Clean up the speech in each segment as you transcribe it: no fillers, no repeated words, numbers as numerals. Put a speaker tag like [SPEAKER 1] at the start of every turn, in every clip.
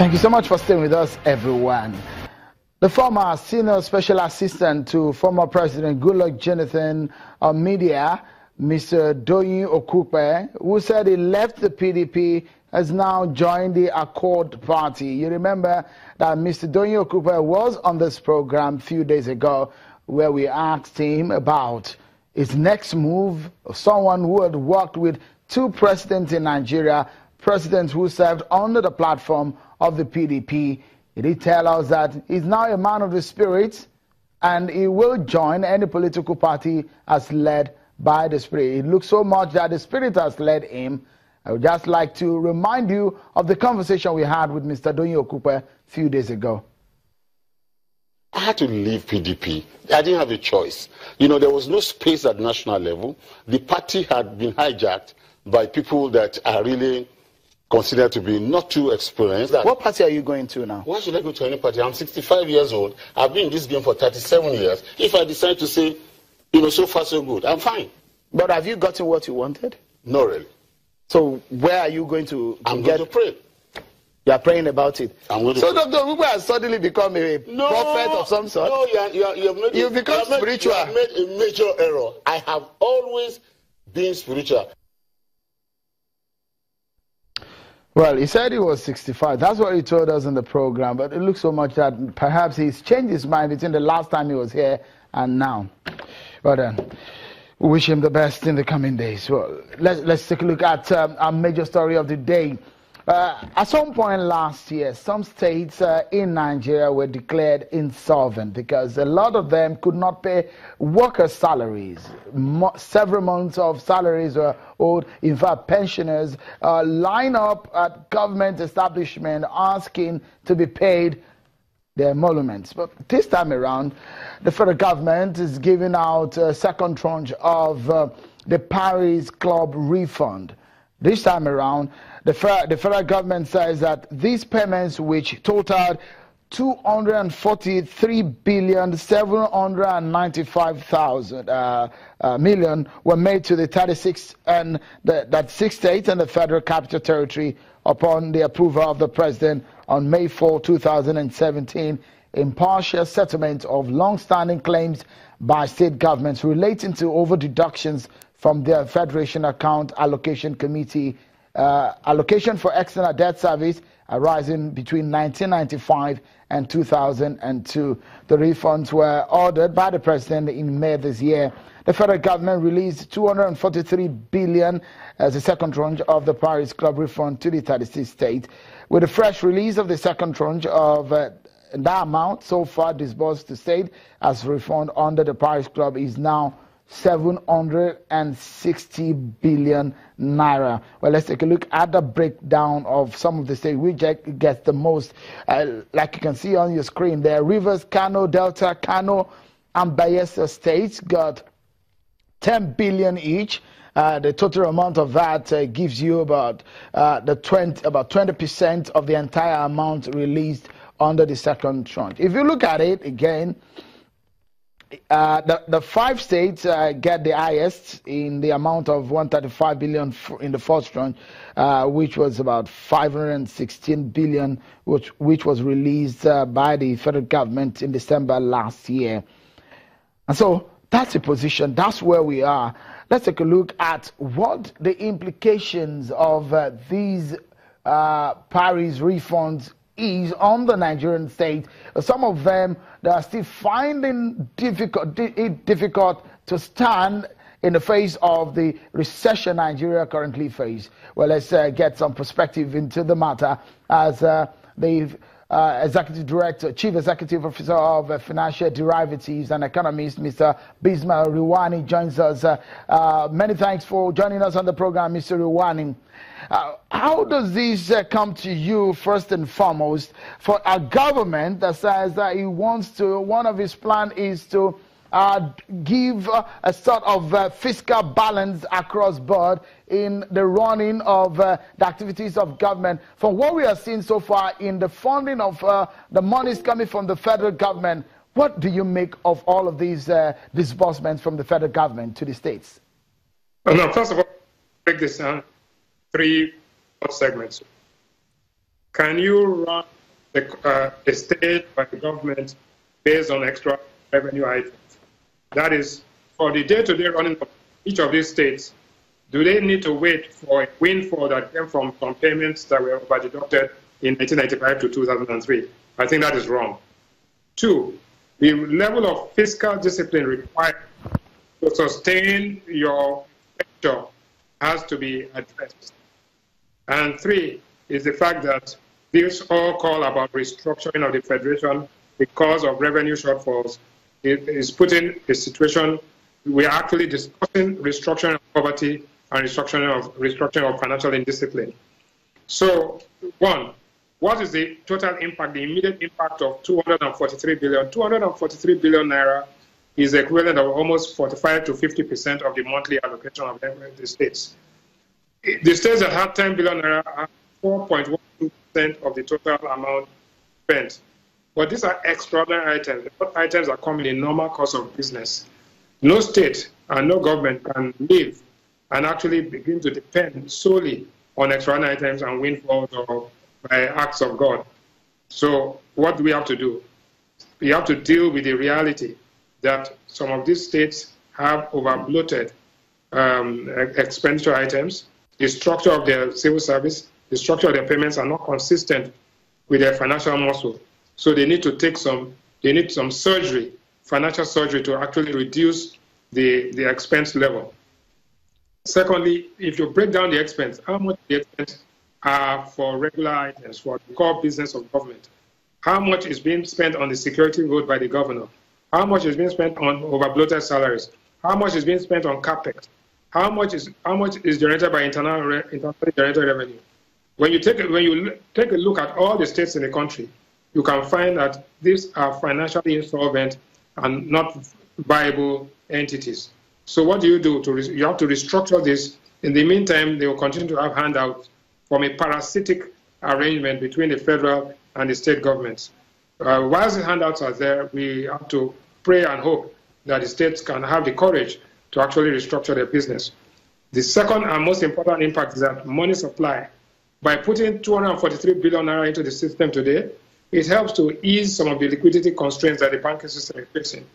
[SPEAKER 1] Thank you so much for staying with us, everyone. The former senior special assistant to former President Goodluck Jonathan on media, Mr. Doyin Okupe, who said he left the PDP, has now joined the Accord Party. You remember that Mr. Doyin Okupe was on this program a few days ago where we asked him about his next move, someone who had worked with two presidents in Nigeria, presidents who served under the platform of the PDP. He did tell us that he's now a man of the spirit and he will join any political party as led by the spirit. It looks so much that the spirit has led him. I would just like to remind you of the conversation we had with Mr. Doyin Okupe a few days ago.
[SPEAKER 2] I had to leave PDP. I didn't have a choice. You know, there was no space at national level. The party had been hijacked by people that are really considered to be not too experienced.
[SPEAKER 1] What party are you going to now?
[SPEAKER 2] Why should I go to any party? I'm 65 years old. I've been in this game for 37 years. If I decide to say, you know, so far so good, I'm fine.
[SPEAKER 1] But have you gotten what you wanted?
[SPEAKER 2] No, really.
[SPEAKER 1] So where are you going to
[SPEAKER 2] I'm going to pray.
[SPEAKER 1] You are praying about it.
[SPEAKER 2] I'm going to
[SPEAKER 1] so Dr. Okupe has suddenly become a prophet of some sort?
[SPEAKER 2] No, you've
[SPEAKER 1] become spiritual.
[SPEAKER 2] You have made a major error. I have always been spiritual.
[SPEAKER 1] Well, he said he was 65. That's what he told us in the program. But it looks so much that perhaps he's changed his mind between the last time he was here and now. But then, we wish him the best in the coming days. Well, let's take a look at our major story of the day. At some point last year, some states in Nigeria were declared insolvent because a lot of them could not pay workers' salaries. Several months of salaries were owed. In fact, pensioners line up at government establishment asking to be paid their emoluments. But this time around, the federal government is giving out a second tranche of the Paris Club refund. This time around, the federal government says that these payments, which totaled 243,795,000 million, were made to the 36 and that 6 states and the Federal Capital Territory upon the approval of the president on May 4, 2017, impartial settlement of long-standing claims by state governments relating to over-deductions from their Federation Account Allocation Committee, allocation for external debt service arising between 1995 and 2002. The refunds were ordered by the president in May this year. The federal government released 243 billion as a second tranche of the Paris Club refund to the 36 states. With a fresh release of the second tranche of that amount so far disbursed to state as refund under the Paris Club is now 760 billion naira. Well, let's take a look at the breakdown of some of the states which gets the most. Like you can see on your screen there, Rivers, Kano, Delta, Kano, and Bayelsa states got 10 billion each. The total amount of that gives you about 20% of the entire amount released under the second tranche. If you look at it again, the 5 states get the highest in the amount of 135 billion in the first tranche, which was about 516 billion, which was released by the federal government in December last year. And so that's the position. That's where we are. Let's take a look at what the implications of these Paris refunds is on the Nigerian state. Some of them, they are still finding it difficult to stand in the face of the recession Nigeria currently faces. Well, let's get some perspective into the matter as the Executive Director, Chief Executive Officer of Financial Derivatives and Economist, Mr. Bismail Riwani, joins us. Many thanks for joining us on the program, Mr. Riwani. How does this come to you, first and foremost, for a government that says that he wants to, one of his plans is to give a sort of fiscal balance across board in the running of the activities of government? From what we are seeing so far in the funding of the monies coming from the federal government, what do you make of all of these disbursements from the federal government to the states?
[SPEAKER 3] Well, no, first of all, break this down 3 segments. Can you run a state or a government based on extra revenue items? That is, for the day-to-day running of each of these states, do they need to wait for a windfall that came from payments that were over-deducted in 1995 to 2003? I think that is wrong. Two, the level of fiscal discipline required to sustain your expenditure has to be addressed. And three is the fact that this all call about restructuring of the federation because of revenue shortfalls. It is putting a situation, we are actually discussing restructuring of poverty and restructuring of financial indiscipline. So, one, what is the total impact, the immediate impact of 243 billion? 243 billion naira is equivalent of almost 45 to 50% of the monthly allocation of the states. The states that have 10 billion naira are 4.12% of the total amount spent. But these are extraordinary items. They're items that come in a normal course of business. No state and no government can live and actually begin to depend solely on extraordinary items and windfalls or by acts of God. So what do we have to do? We have to deal with the reality that some of these states have over-bloated expenditure items. The structure of their civil service, the structure of their payments are not consistent with their financial muscle. So they need to take some surgery, financial surgery, to actually reduce the expense level. Secondly, if you break down the expense, how much the expense are for regular items, for the core business of government? How much is being spent on the security road by the governor? How much is being spent on over-bloated salaries? How much is being spent on capex? How much is generated by internally generated revenue? When you take a look at all the states in the country, you can find that these are financially insolvent and not viable entities. So what do? You have to restructure this. In the meantime, they will continue to have handouts from a parasitic arrangement between the federal and the state governments. Whilst the handouts are there, we have to pray and hope that the states can have the courage to actually restructure their business. The second and most important impact is that money supply. By putting 243 billion naira into the system today, it helps to ease some of the liquidity constraints that the banking system is facing.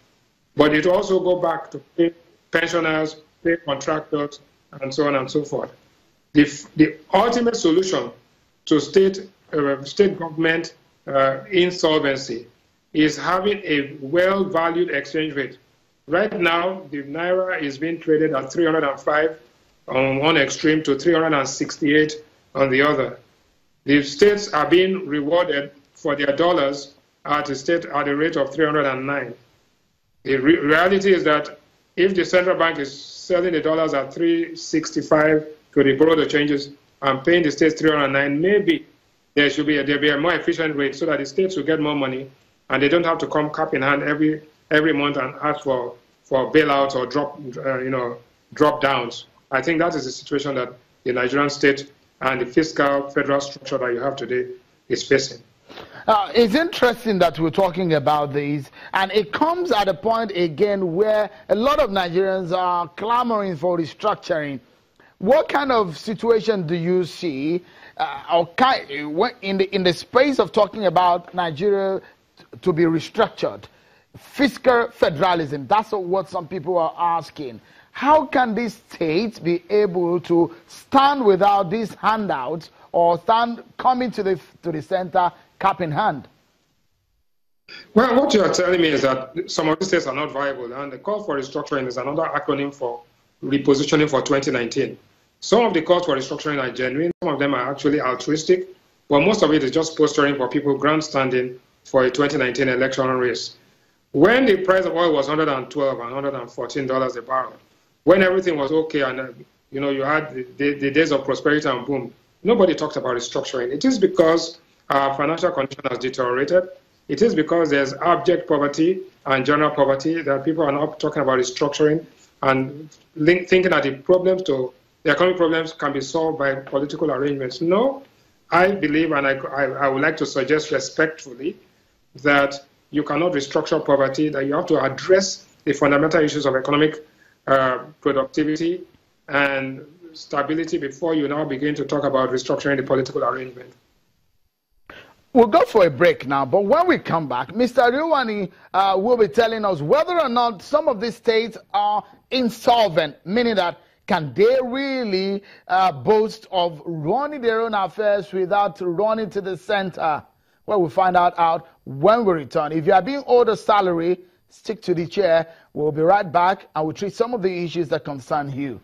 [SPEAKER 3] But it also go back to pay pensioners, pay contractors, and so on and so forth. The ultimate solution to state government insolvency is having a well-valued exchange rate. Right now, the naira is being traded at 305 on one extreme to 368 on the other. The states are being rewarded for their dollars at a rate of 309. The reality is that if the central bank is selling the dollars at 365 to the borrow changes and paying the states 309, maybe there be a more efficient rate so that the states will get more money and they don't have to come cap in hand every month and ask for bailouts or drop downs. I think that is the situation that the Nigerian state and the fiscal federal structure that you have today is facing.
[SPEAKER 1] It's interesting that we're talking about this, and it comes at a point again where a lot of Nigerians are clamoring for restructuring. What kind of situation do you see in the space of talking about Nigeria to be restructured? Fiscal federalism, that's what some people are asking. How can these states be able to stand without these handouts or coming to the center cap in hand?
[SPEAKER 3] Well, what you are telling me is that some of these states are not viable, and the call for restructuring is another acronym for repositioning for 2019. Some of the calls for restructuring are genuine, some of them are actually altruistic, but most of it is just posturing for people grandstanding for a 2019 electoral race. When the price of oil was $112 and $114 a barrel, when everything was okay and you had the days of prosperity and boom, nobody talked about restructuring. It is because our financial condition has deteriorated. It is because there's abject poverty and general poverty that people are not talking about restructuring and thinking that the economic problems can be solved by political arrangements. No, I believe, and I would like to suggest respectfully, that you cannot restructure poverty, that you have to address the fundamental issues of economic productivity and stability before you now begin to talk about restructuring the political arrangement.
[SPEAKER 1] We'll go for a break now, but when we come back, Mr. Riwani will be telling us whether or not some of these states are insolvent, meaning that can they really boast of running their own affairs without running to the center? Well, we'll find out when we return. If you are being owed a salary, stick to the chair. We'll be right back and we'll treat some of the issues that concern you.